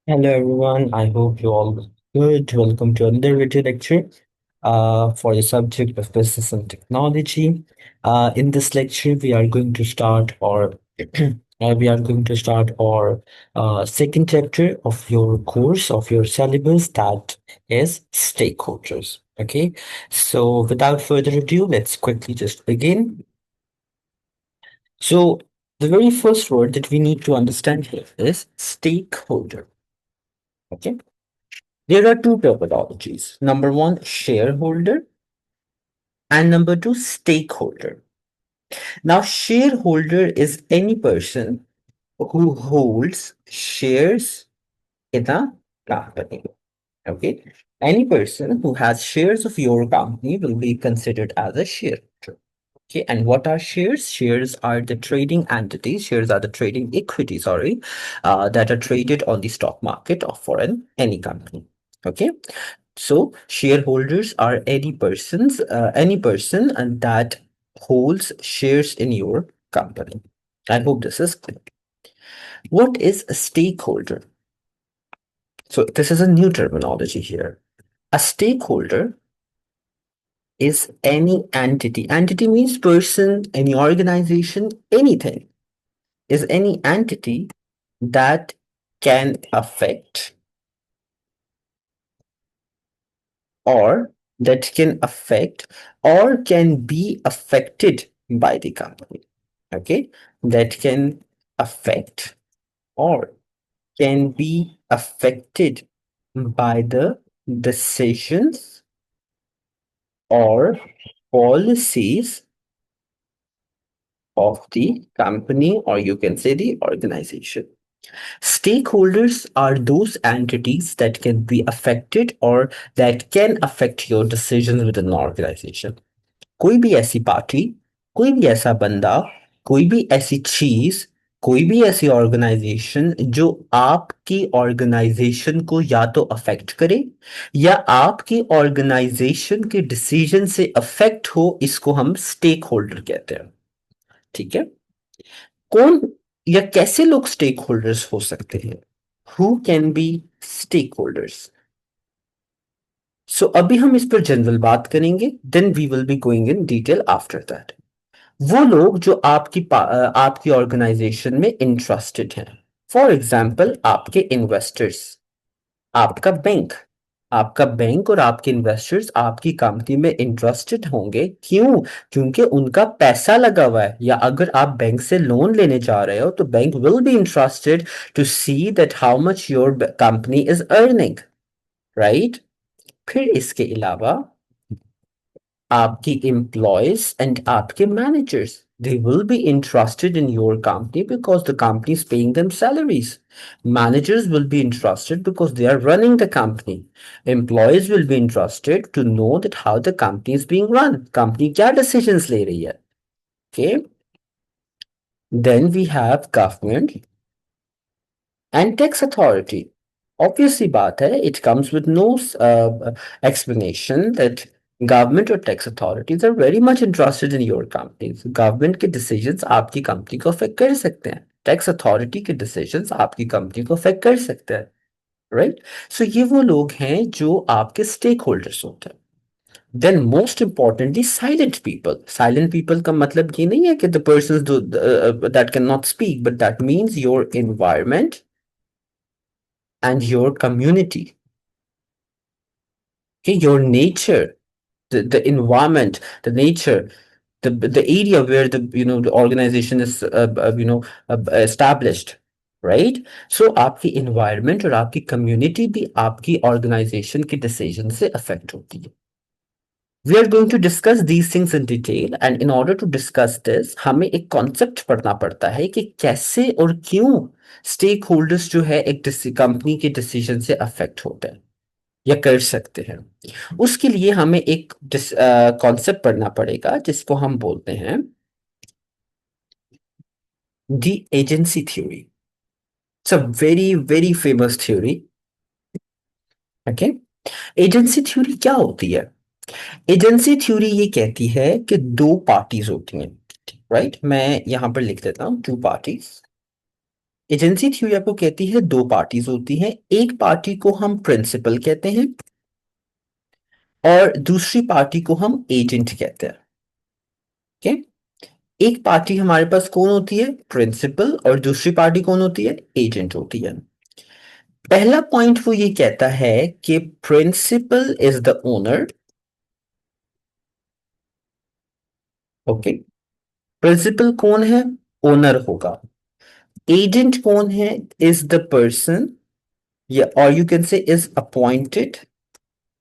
Hello everyone, I hope you all good. Welcome to another video lecture for the subject of business and technology. In this lecture, we are going to start our second chapter of your course of your syllabus, that is stakeholders. Okay, so without further ado, let's quickly just begin. So the very first word that we need to understand here is stakeholder. Okay. There are two terminologies. Number one, shareholder, and number two, stakeholder. Now, shareholder is any person who holds shares in a company. Okay. Any person who has shares of your company will be considered as a shareholder. Okay, and what are shares? Shares are the trading entities, shares are the trading equity, sorry, that are traded on the stock market or for any company. Okay, so shareholders are any person and that holds shares in your company. I hope this is clear. What is a stakeholder? So this is a new terminology here. A stakeholder is any entity. Entity means person, any organization, anything is any entity that can affect or or can be affected by the company. Okay, that can affect or can be affected by the decisions or policies of the company, or you can say the organization. Stakeholders are those entities that can be affected or that can affect your decisions within an organization. कोई भी ऐसी party, कोई भी ऐसा बंदा, कोई भी ऐसी चीज, कोई भी ऐसी ऑर्गेनाइजेशन जो आपकी ऑर्गेनाइजेशन को या तो अफेक्ट करे या आपकी ऑर्गेनाइजेशन के डिसीजन से अफेक्ट हो, इसको हम स्टेक होल्डर कहते हैं। ठीक है। कौन या कैसे लोग स्टेक होल्डर्स हो सकते हैं? Who can be stakeholders? सो अभी हम इस पर जनरल बात करेंगे, then we will be going in detail after that. वो लोग जो आपकी ऑर्गेनाइजेशन में इंटरेस्टेड हैं। फॉर एग्जाम्पल आपके इन्वेस्टर्स, आपका बैंक, आपका बैंक और आपके इन्वेस्टर्स आपकी कंपनी में इंटरेस्टेड होंगे। क्यों? क्योंकि उनका पैसा लगा हुआ है। या अगर आप बैंक से लोन लेने जा रहे हो तो bank will be interested to see that how much your company is earning, right? फिर इसके अलावा आपकी employees and आपके managers, they will be interested in your company because the company is paying them salaries. Managers will be interested because they are running the company. Employees will be interested to know that how the company is being run. Company क्या decisions ले रही है? Okay. Then we have government and tax authority. Obviously बात है, it comes with no explanation that government or tax authorities are very much interested in your companies. Government के decisions आपकी company को affect कर सकते हैं, टैक्स अथॉरिटी के decisions आपकी कंपनी को अफेक्ट कर सकते हैं, राइट? सो ये वो लोग हैं जो आपके स्टेक होल्डर्स होते हैं। Then most importantly silent people. Silent people का मतलब ये नहीं है कि the person that can not speak, but that means your environment and your community. Okay, your nature, the environment, the nature, the area where the organization is established, right? So आपकी environment और आपकी community भी आपकी organization के decision से affect होती है। We are going to discuss these things in detail, and in order to discuss this, हमें एक concept पढ़ना पड़ता है कि कैसे और क्यों स्टेक होल्डर्स जो है एक कंपनी के डिसीजन से अफेक्ट होते हैं या कर सकते हैं। उसके लिए हमें एक कॉन्सेप्ट पढ़ना पड़ेगा जिसको हम बोलते हैं the agency theory. It's a very very famous theory. Okay, agency theory क्या होती है? एजेंसी थ्योरी ये कहती है कि दो पार्टीज होती हैं, राइट? मैं यहां पर लिख देता हूं टू पार्टीज। एजेंसी थ्योरी आपको कहती है दो पार्टीज होती हैं, एक पार्टी को हम प्रिंसिपल कहते हैं और दूसरी पार्टी को हम एजेंट कहते हैं। ओके, एक पार्टी हमारे पास कौन होती है, प्रिंसिपल, और दूसरी पार्टी कौन होती है, एजेंट होती है। पहला पॉइंट वो ये कहता है कि principal is the owner. Okay, principal कौन है, ओनर होगा। एजेंट कौन है, इज द पर्सन, या और you can say is appointed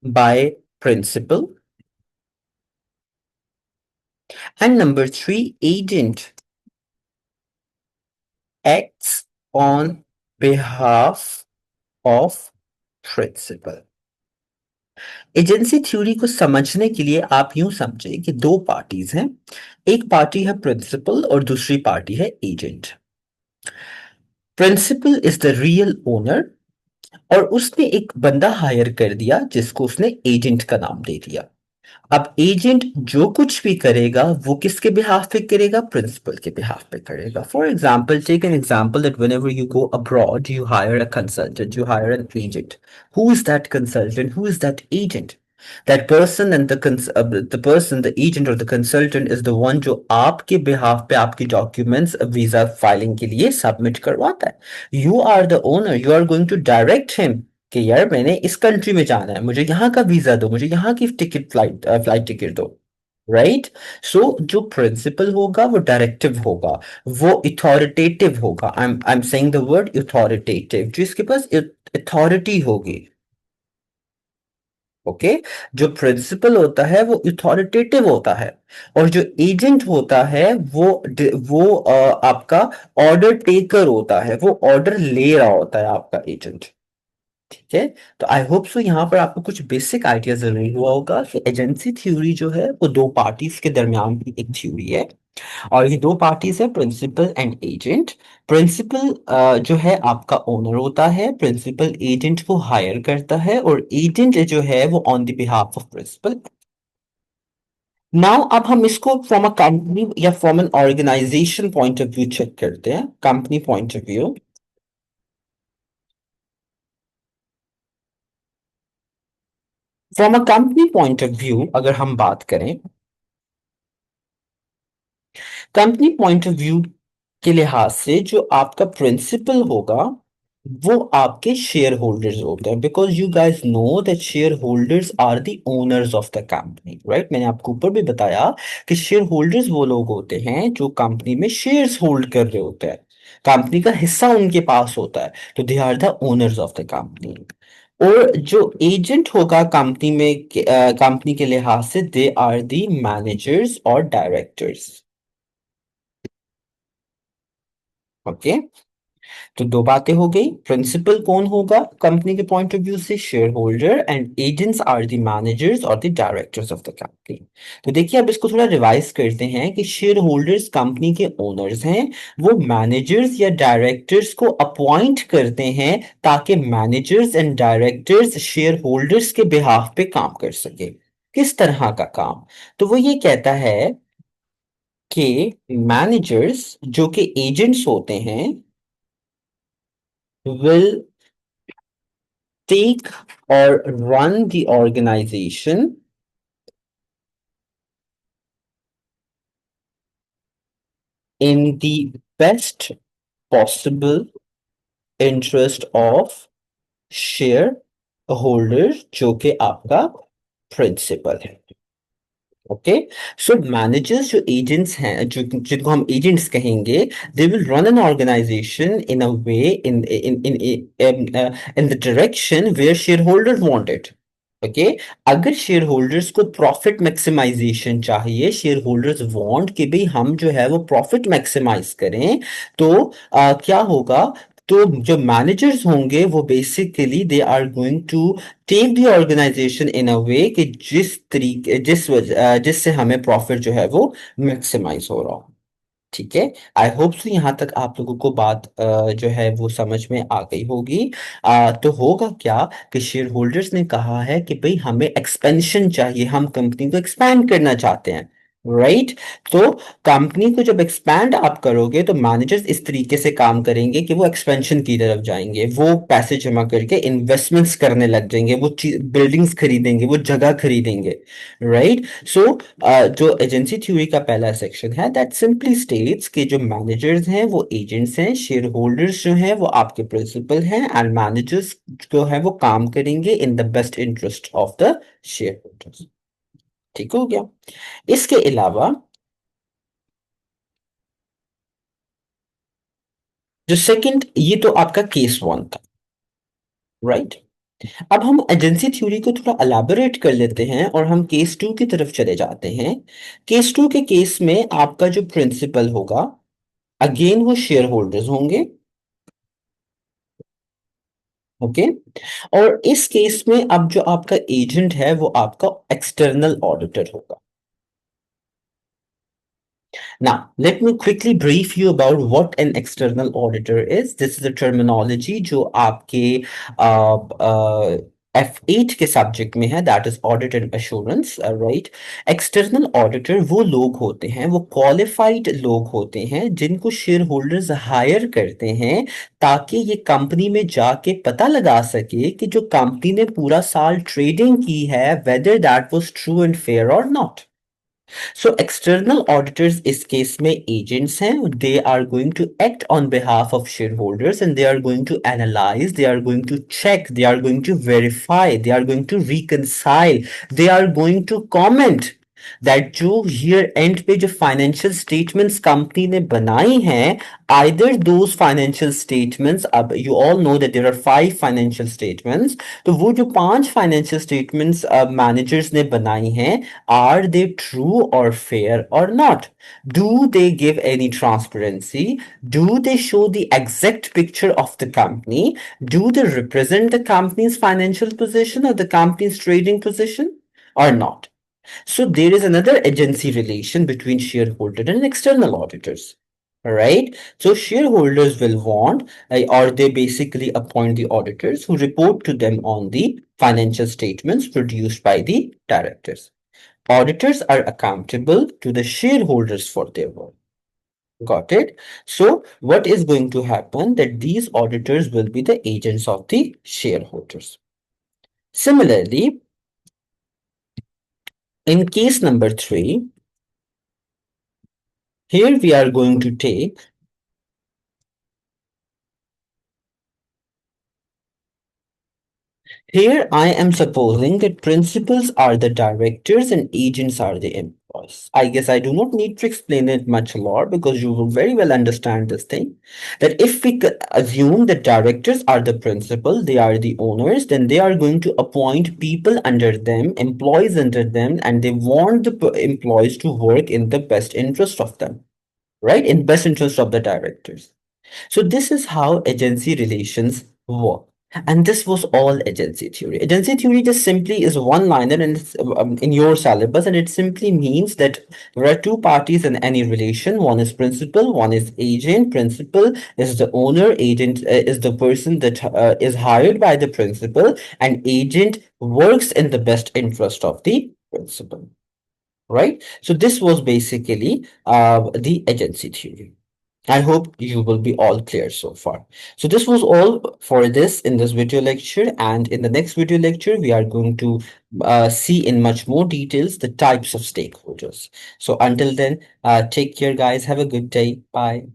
by principal. And number three, agent acts on behalf of principal। Agency theory को समझने के लिए आप यूं समझे कि दो पार्टीज हैं, एक पार्टी है प्रिंसिपल और दूसरी पार्टी है agent. Principal is the real owner और उसने एक बंदा हायर कर दिया जिसको उसने एजेंट का नाम दे दिया। अब एजेंट जो कुछ भी करेगा वो किसके बिहाफ पे करेगा, प्रिंसिपल के बिहाफ पे करेगा। For example, take an example that whenever you go abroad you hire a consultant, you hire an agent. Who is that consultant, who is that agent? That person and the person, the agent or the consultant is the one जो आपके behalf पे आपकी documents visa filing के लिए submit करवाता है। You are the owner, you are going to direct him कि यार मैंने इस कंट्री में जाना है, मुझे यहाँ का वीजा दो, मुझे यहाँ की टिकट, फ्लाइट टिकट दो। राइट, सो जो प्रिंसिपल होगा वो डायरेक्टिव होगा, वो अथॉरिटेटिव होगा। I am saying the word authoritative, जिसके पास अथॉरिटी होगी। ओके, जो प्रिंसिपल होता है वो अथॉरिटेटिव होता है और जो एजेंट होता है वो आपका ऑर्डर टेकर होता है, वो ऑर्डर ले रहा होता है आपका एजेंट। ठीक है, तो आई होप सो यहाँ पर आपको कुछ बेसिक आइडिया जरूर हुआ होगा कि एजेंसी थ्योरी जो है वो दो पार्टीज के दरमियान की एक थ्योरी है और ये दो पार्टीज है, प्रिंसिपल एंड एजेंट। प्रिंसिपल जो है आपका ओनर होता है, प्रिंसिपल एजेंट को हायर करता है और एजेंट जो है वो on the behalf of principal. Now अब हम इसको फ्रॉम अ कंपनी या from an organisation point of view check करते हैं, company point of view. From a company point of view अगर हम बात करें, कंपनी पॉइंट ऑफ व्यू के लिहाज से जो आपका प्रिंसिपल होगा वो आपके शेयर होल्डर्स होते हैं, because you guys know that share holders are the owners of the company. Right, मैंने आपको ऊपर भी बताया कि शेयर होल्डर्स वो लोग होते हैं जो कंपनी में शेयर्स होल्ड कर रहे होते हैं, कंपनी का हिस्सा उनके पास होता है, तो they are the owners of the company. और जो एजेंट होगा कंपनी में, कंपनी के लिहाज से दे आर द मैनेजर्स और डायरेक्टर्स। ओके, तो दो बातें हो गई, प्रिंसिपल कौन होगा कंपनी के पॉइंट ऑफ व्यू से, shareholder, and agents are the managers और the directors of the company. तो देखिए अब इसको थोड़ा रिवाइज करते हैं कि शेयर होल्डर्स कंपनी के ओनर्स हैं, वो मैनेजर्स या डायरेक्टर्स को अपॉइंट करते हैं ताकि managers and directors share holders के बिहाफ पे काम कर सके। किस तरह का काम? तो वो ये कहता है कि मैनेजर्स जो कि एजेंट्स होते हैं will take or run the organization in the best possible interest of shareholder जो कि आपका प्रिंसिपल है। ओके, सो मैनेजर्स जो एजेंट्स हैं, जो जिनको हम एजेंट्स कहेंगे, they will run an organisation in a way, in the direction where share holder want it. Okay, अगर शेयर होल्डर्स को प्रॉफिट मैक्सिमाइजेशन चाहिए, शेयर होल्डर्स वांट कि भाई हम जो है वो प्रॉफिट मैक्सिमाइज करें, तो क्या होगा, तो जो मैनेजर्स होंगे वो basically they are going to take the organisation in a way कि जिस तरीके जिससे हमें प्रॉफिट जो है वो मैक्सिमाइज हो रहा हो। ठीक है, आई होप सो यहाँ तक आप लोगों को बात जो है वो समझ में आ गई होगी। तो होगा क्या कि शेयर होल्डर्स ने कहा है कि भाई हमें एक्सपेंशन चाहिए, हम कंपनी को एक्सपैंड करना चाहते हैं। राइट। तो कंपनी को जब एक्सपैंड आप करोगे तो मैनेजर्स इस तरीके से काम करेंगे कि वो एक्सपेंशन की तरफ जाएंगे, वो पैसे जमा करके इन्वेस्टमेंट्स करने लग जाएंगे, वो बिल्डिंग्स खरीदेंगे, वो जगह खरीदेंगे। राइट। सो जो एजेंसी थ्योरी का पहला सेक्शन है दैट सिंपली स्टेट्स कि जो मैनेजर्स हैं वो एजेंट्स हैं, शेयर होल्डर्स जो हैं वो आपके प्रिंसिपल हैं, एंड मैनेजर्स जो है वो काम करेंगे in the best interest of the share holders. ठीक हो गया। इसके अलावा जो सेकंड, ये तो आपका केस वन था। राइट। अब हम एजेंसी थ्योरी को थोड़ा अलाबोरेट कर लेते हैं और हम केस टू की तरफ चले जाते हैं। केस टू के केस में आपका जो प्रिंसिपल होगा, अगेन वो शेयर होल्डर्स होंगे। ओके। और इस केस में अब जो आपका एजेंट है वो आपका एक्सटर्नल ऑडिटर होगा। Now, let me quickly brief you about what an external auditor is. This is a terminology जो आपके F8 के सब्जेक्ट में है, that is audit and assurance. Right. External auditor वो लोग होते हैं, वो क्वालिफाइड लोग होते हैं जिनको शेयर होल्डर्स हायर करते हैं ताकि ये कंपनी में जाके पता लगा सके कि जो कंपनी ने पूरा साल ट्रेडिंग की है whether that was true and fair और नॉट। So external auditors इस केस में agents हैं, they are going to act on behalf of shareholders and they are going to analyze, they are going to check, they are going to verify, they are going to reconcile, they are going to comment that जो year end पे जो financial statements company ने बनाई हैं, either those financial statements, अब you all know that there are 5 financial statements, तो वो जो 5 financial statements managers ने बनाई हैं, are they true or fair or not? Do they give any transparency? Do they show the exact picture of the company? Do they represent the company's financial position or the company's trading position or not? So there is another agency relation between shareholder and external auditors. All right. So shareholders will want, or they basically appoint the auditors who report to them on the financial statements produced by the directors. Auditors are accountable to the shareholders for their work. Got it? So, what is going to happen that these auditors will be the agents of the shareholders. Similarly, in case number 3, here we are going to take. Here I am supposing that principals are the directors and agents are the employees. I guess I do not need to explain it much more because you will very well understand this thing. That if we assume that directors are the principal, they are the owners, then they are going to appoint people under them, employees under them, and they want the employees to work in the best interest of them, right? In best interest of the directors. So this is how agency relations work. And this was all agency theory. Agency theory just simply is one liner and it's in your syllabus, and it simply means that there are two parties in any relation. One is principal, one is agent. Principal is the owner, agent is the person that is hired by the principal, and agent works in the best interest of the principal. Right? So this was basically the agency theory. I hope you will be all clear so far. So this was all for this in this video lecture, and in the next video lecture we are going to see in much more details the types of stakeholders. So until then, take care guys, have a good day, bye.